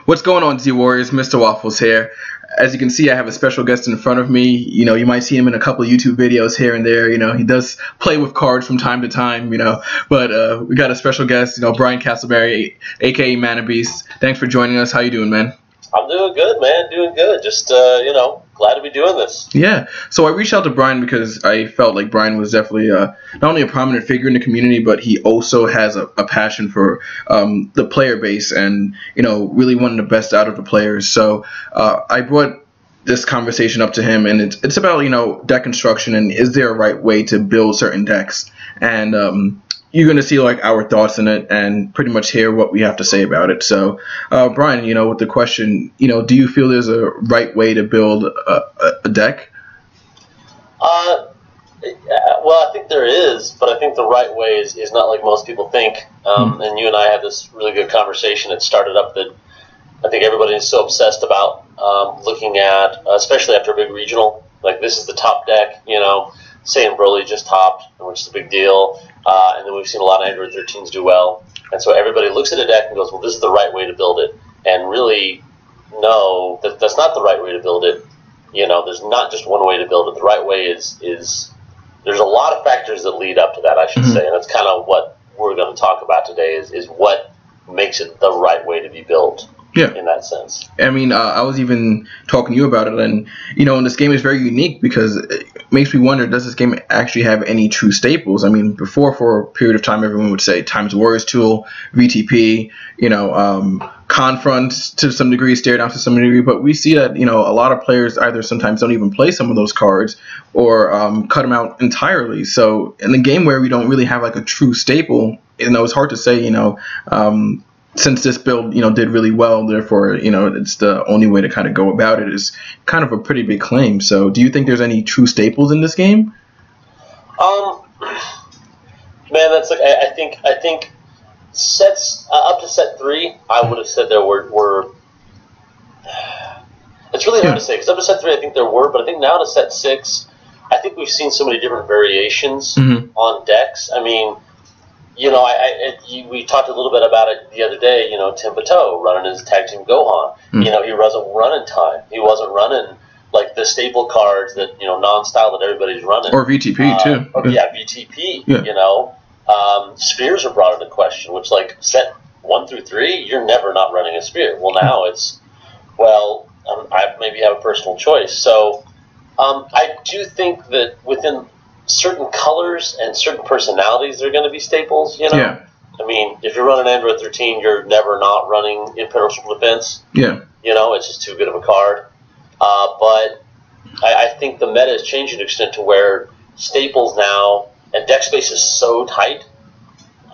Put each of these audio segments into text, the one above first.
What's going on, Z Warriors? Mr. Waffles here. As you can see, I have a special guest in front of me. You might see him in a couple of YouTube videos here and there. He does play with cards from time to time, But we got a special guest, Brian Castleberry, aka Manabeast. Thanks for joining us. How you doing, man? I'm doing good, man. Doing good. Just, glad to be doing this. Yeah. So I reached out to Brian because I felt like Brian was definitely not only a prominent figure in the community, but he also has a passion for the player base and, really wanting the best out of the players. So I brought this conversation up to him, and it's about, deck construction and is there a right way to build certain decks. And you're going to see like our thoughts in it and pretty much hear what we have to say about it. So, Brian, with the question, do you feel there's a right way to build a deck? Well, I think there is, but I think the right way is not like most people think. And you and I had this really good conversation that started up that I think everybody is so obsessed about looking at, especially after a big regional. Like, this is the top deck, say Broly just topped, which is a big deal. And then we've seen a lot of Android 13s do well. And so everybody looks at a deck and goes, well, this is the right way to build it. And really, no, that's not the right way to build it. There's not just one way to build it. The right way is there's a lot of factors that lead up to that, I should say. And that's kind of what we're going to talk about today is what makes it the right way to be built. Yeah. In that sense. I mean, I was even talking to you about it, and, and this game is very unique because it makes me wonder, does this game actually have any true staples? I mean, before, for a period of time, everyone would say Times Warriors Tool, VTP, Confront to some degree, Stare Down to some degree, but we see that, a lot of players either sometimes don't even play some of those cards or cut them out entirely. So in a game where we don't really have like a true staple, it's hard to say, since this build, did really well, therefore, it's the only way to kind of go about it is kind of a pretty big claim. So do you think there's any true staples in this game? Man, that's like, I think sets, up to set 3, I would have said there were it's really hard to say, because up to set 3 I think there were, but I think now to set 6, I think we've seen so many different variations on decks. I mean, we talked a little bit about it the other day. Pt.1 running his tag team Gohan. He wasn't running time. He wasn't running like the staple cards that non-style that everybody's running. Or VTP too. VTP. Yeah. Spears are brought into question, which like set 1 through 3, you're never not running a spear. Well, now it's I maybe have a personal choice. So I do think that within certain colors and certain personalities are going to be staples, Yeah. I mean, if you're running Android 13, you're never not running Impenetrable Defense. Yeah. It's just too good of a card. But I think the meta is changing to an extent to where staples now, and deck space is so tight,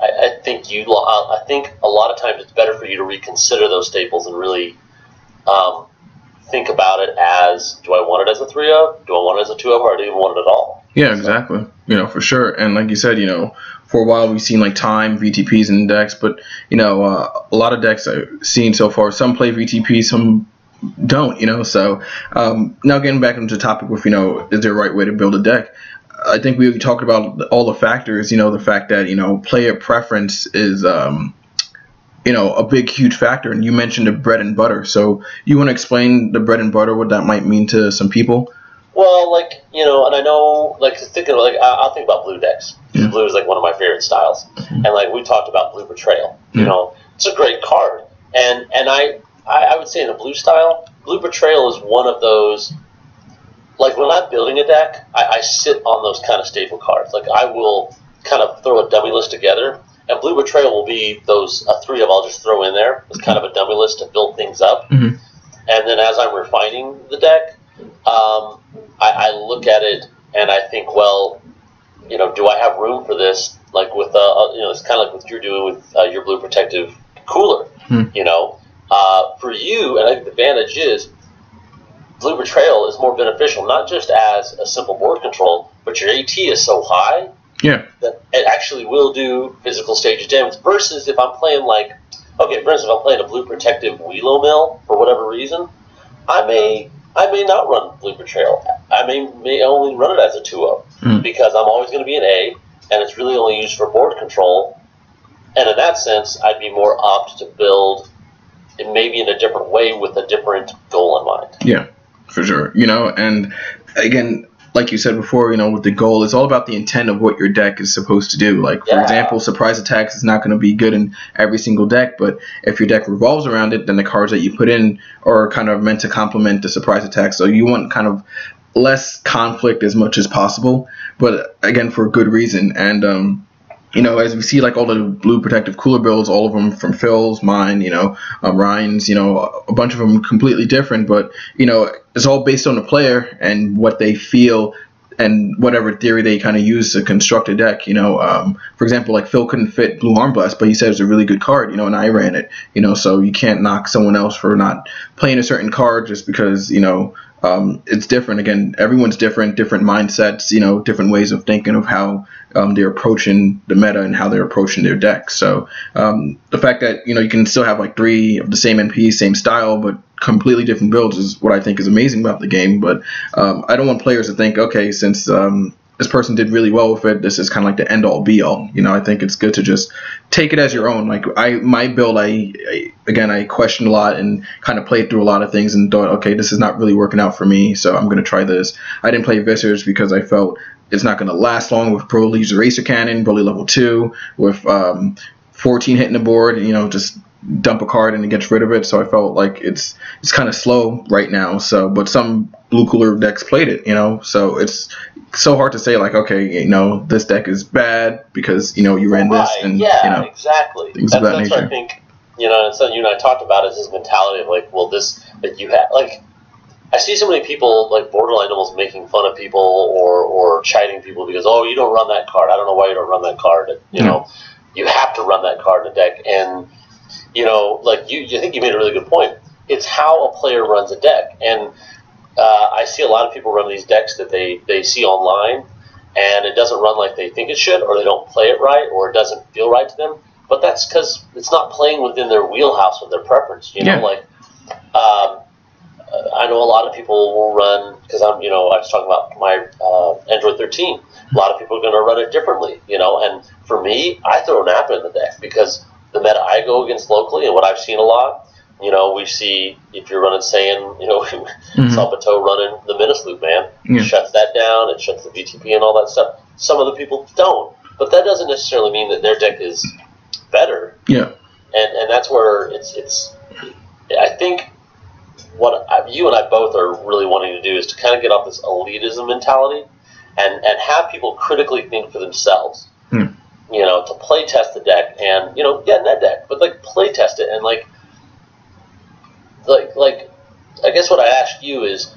I think a lot of times it's better for you to reconsider those staples and really think about it as, do I want it as a 3-of? Do I want it as a 2-of? Or do I even want it at all? Yeah, exactly. For sure. And like you said, for a while we've seen like time VTPs in decks, but a lot of decks I've seen so far, some play VTP, some don't. So now getting back into the topic with is there a right way to build a deck? I think we talked about all the factors. The fact that player preference is a big huge factor, and you mentioned the bread and butter. So you want to explain the bread and butter, what that might mean to some people? Well, and I know, I'll think about blue decks. Yeah. Blue is, one of my favorite styles. And, we talked about Blue Betrayal. It's a great card. And I would say in the blue style, Blue Betrayal is one of those, when I'm building a deck, I sit on those kind of staple cards. I will kind of throw a dummy list together, and Blue Betrayal will be those 3 of I'll just throw in there as kind of a dummy list to build things up. And then as I'm refining the deck, I look at it and I think, well, do I have room for this? With it's kind of like what you're doing with your Blue Protective Cooler. For you, and I think the advantage is Blue Betrayal is more beneficial, not just as a simple board control, but your AT is so high that it actually will do physical stage damage. Versus if I'm playing for instance, if I'm playing a Blue Protective Wheelo Mill for whatever reason, I may not run Blue Betrayal. I may only run it as a 2-of because I'm always going to be an A, and it's really only used for board control. And in that sense, I'd be more apt to build it may be in a different way with a different goal in mind. Yeah, for sure. And again, like you said before, with the goal, it's all about the intent of what your deck is supposed to do. Like, for example, surprise attacks is not going to be good in every single deck, but if your deck revolves around it, then the cards that you put in are kind of meant to complement the surprise attack. So you want kind of less conflict as much as possible, but again, for a good reason. And as we see, like all the blue protective cooler builds, all of them from Phil's, mine, Ryan's, a bunch of them completely different, but it's all based on the player and what they feel and whatever theory they kind of use to construct a deck. For example, like Phil couldn't fit Blue Arm Blast, but he said it was a really good card, and I ran it, so you can't knock someone else for not playing a certain card just because, it's different. Again, everyone's different mindsets, different ways of thinking of how they're approaching the meta and how they're approaching their deck. So the fact that, you can still have like 3 of the same NP, same style, but completely different builds is what I think is amazing about the game. But I don't want players to think, okay, since this person did really well with it, this is kind of like the end all be all. I think it's good to just take it as your own. Like my build, I questioned a lot and kind of played through a lot of things and thought, okay, this is not really working out for me, so I'm going to try this. I didn't play Viscers because I felt it's not going to last long with Broly's Eraser Cannon, Broly level 2, with 14 hitting the board, just dump a card and it gets rid of it. So I felt like it's kind of slow right now. So, but some blue cooler decks played it, so it's so hard to say like, okay, this deck is bad because you ran this, and exactly. Things of that that's nature. what I think. And so you and I talked about is this mentality of like, well, this that you have, like, I see so many people like borderline almost making fun of people or chiding people because, oh, you don't run that card. I don't know why you don't run that card. And, you have to run that card in a deck. And like you think you made a really good point. It's how a player runs a deck. And I see a lot of people run these decks that they see online, and it doesn't run like they think it should, or they don't play it right, or it doesn't feel right to them. But that's because it's not playing within their wheelhouse or their preference. Like I know a lot of people will run, because I was talking about my Android 13. A lot of people are going to run it differently, and for me, I throw Nappa in the deck because the meta I go against locally and what I've seen a lot, we see if you're running Saiyan, saw Bateau running the Menace Loop, man. It shuts that down, it shuts the VTP and all that stuff. Some of the people don't, but that doesn't necessarily mean that their deck is better. Yeah. And that's where it's I think what you and I both are really wanting to do is to kind of get off this elitism mentality and have people critically think for themselves. To play test the deck and, net deck, but like play test it and like I guess what I ask you is,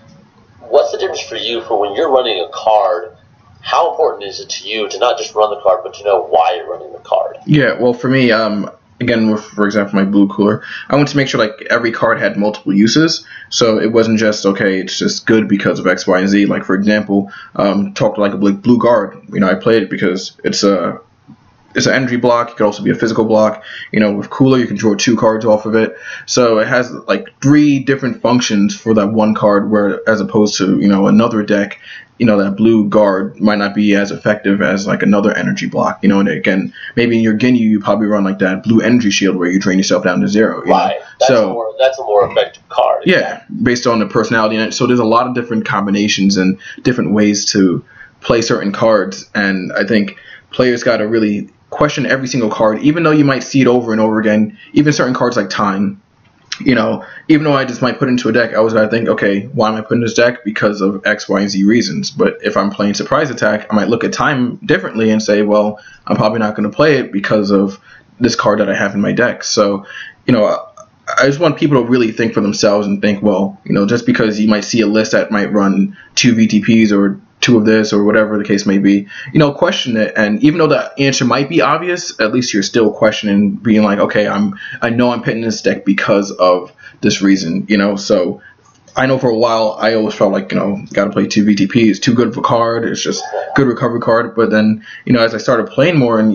what's the difference for you for when you're running a card? How important is it to you to not just run the card, but to know why you're running the card? Yeah, well, for me, again, with, for example, my blue cooler, I want to make sure like every card had multiple uses, so it wasn't just, okay, it's just good because of X, Y, and Z. Like, for example, talk to like a blue guard. I played it because it's an energy block. It could also be a physical block. With cooler, you can draw 2 cards off of it. So it has like 3 different functions for that one card, where as opposed to, another deck, that blue guard might not be as effective as like another energy block. And again, maybe in your Ginyu, you probably run like that blue energy shield where you drain yourself down to 0. Right. That's a more effective card. Yeah, based on the personality. And so there's a lot of different combinations and different ways to play certain cards. And I think players got to really question every single card, even though you might see it over and over again. Even certain cards like time, even though I just might put into a deck, I always gotta think, okay, why am I putting this deck? Because of X, Y, and Z reasons. But if I'm playing surprise attack, I might look at time differently and say, well, I'm probably not going to play it because of this card that I have in my deck. So, I just want people to really think for themselves and think, well, just because you might see a list that might run 2 VTPs or 2 of this or whatever the case may be, question it. And even though the answer might be obvious, at least you're still questioning, being like, okay, I know I'm picking this deck because of this reason, So I know for a while I always felt like, gotta play 2 VTP. It's too good of a card. It's just good recovery card. But then, as I started playing more and,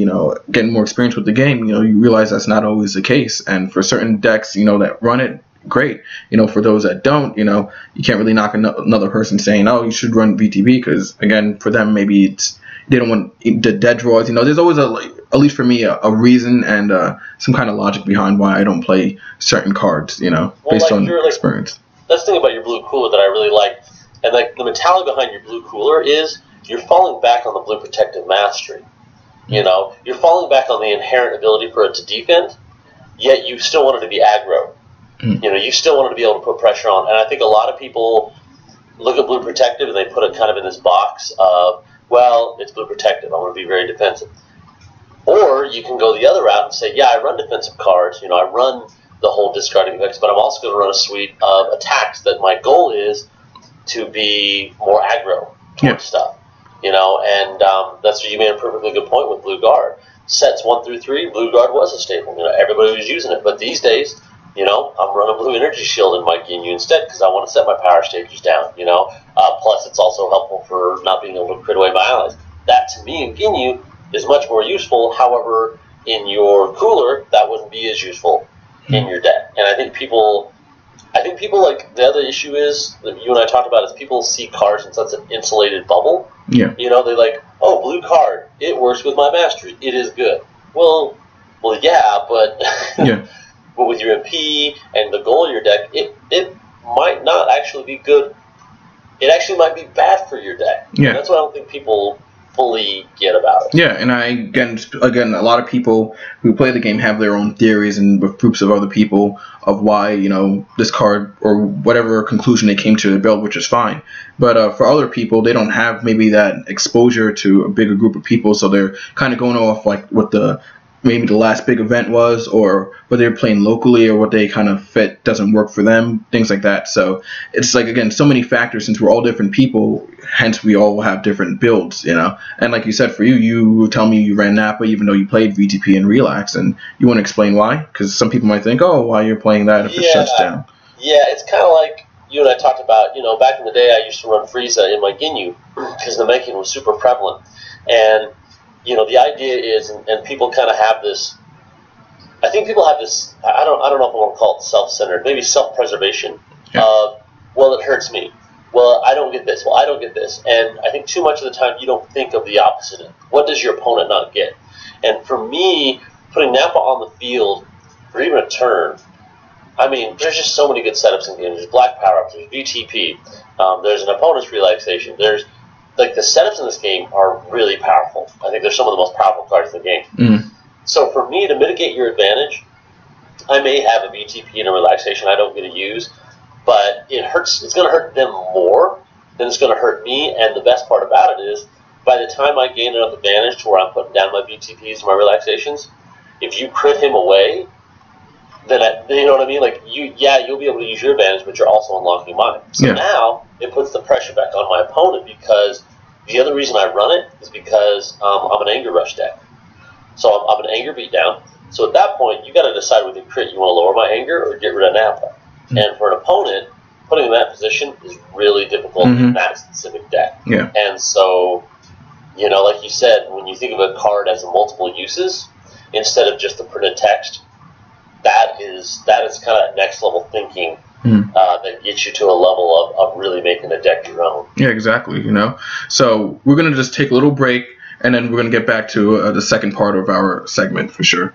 getting more experience with the game, you realize that's not always the case. And for certain decks, that run it, great. For those that don't, you can't really knock another person saying, oh, you should run VTP, because again, for them, maybe it's they don't want the dead draws. There's always at least for me, a reason and some kind of logic behind why I don't play certain cards. Based on experience. That's the thing about your blue cooler that I really like, and like the mentality behind your blue cooler is you're falling back on the blue protective mastery. You're falling back on the inherent ability for it to defend, yet you still want it to be aggro. You still want it to be able to put pressure on. And I think a lot of people look at blue protective and they put it kind of in this box of, well, it's blue protective, I want to be very defensive. Or you can go the other route and say, yeah, I run defensive cards, I run the whole discarding effects, but I'm also going to run a suite of attacks that my goal is to be more aggro towards stuff. And that's what you made a perfectly good point with Blue Guard. Sets 1 through 3, Blue Guard was a staple. Everybody was using it. But these days, I'm running Blue Energy Shield in my Ginyu instead because I want to set my power stages down. Plus, it's also helpful for not being able to crit away my allies. That, to me, in Ginyu is much more useful. However, in your cooler, that wouldn't be as useful in your deck. And I think people like the other issue is that you and I talked about is people see cards in such an insulated bubble. Yeah. They're like, oh, blue card, it works with my mastery, it is good. Well, yeah, but but with your MP and the goal of your deck, it might not actually be good. It actually might be bad for your deck. Yeah. And that's what I don't think people fully get about it. Yeah, and again, a lot of people who play the game have their own theories and with groups of other people of why, this card or whatever conclusion they came to their build, which is fine. But for other people, they don't have maybe that exposure to a bigger group of people, so they're kind of going off like what maybe the last big event was, or whether they're playing locally, or what they kind of fit doesn't work for them, things like that. So it's like, again, so many factors since we're all different people, hence we all have different builds, And like you said, for you tell me you ran Napa even though you played VTP and Relax, and you want to explain why? Because some people might think, oh, why you're playing that if it shuts down. Yeah, it's kind of like you and I talked about, back in the day I used to run Frieza in my Ginyu because the making was super prevalent. And the idea is, and people kind of have this, I think people have this, I don't know if I want to call it self-centered, maybe self-preservation of, well, it hurts me. Well, I don't get this. Well, I don't get this. And I think too much of the time you don't think of the opposite. What does your opponent not get? And for me, putting Napa on the field for even a turn, I mean, there's just so many good setups in the game. There's Black Power-Ups, there's VTP, there's an opponent's relaxation, there's like the setups in this game are really powerful. I think they're some of the most powerful cards in the game. So for me to mitigate your advantage, I may have a VTP and a relaxation I don't get to use, but it hurts. It's going to hurt them more than it's going to hurt me. And the best part about it is, by the time I gain enough advantage to where I'm putting down my VTPs and my relaxations, if you crit him away, then you know what I mean. Like you'll be able to use your advantage, but you're also unlocking mine. So now it puts the pressure back on my opponent because the other reason I run it is because I'm an anger rush deck. So I'm an anger beatdown. So at that point, you got to decide with your crit, you want to lower my anger or get rid of Napa. And for an opponent, putting in that position is really difficult in that specific deck. Yeah. And so, like you said, when you think of a card as multiple uses instead of just the printed text, that is kind of next level thinking that gets you to a level of really making the deck your own. Yeah, exactly. So we're gonna just take a little break, and then we're gonna get back to the second part of our segment for sure.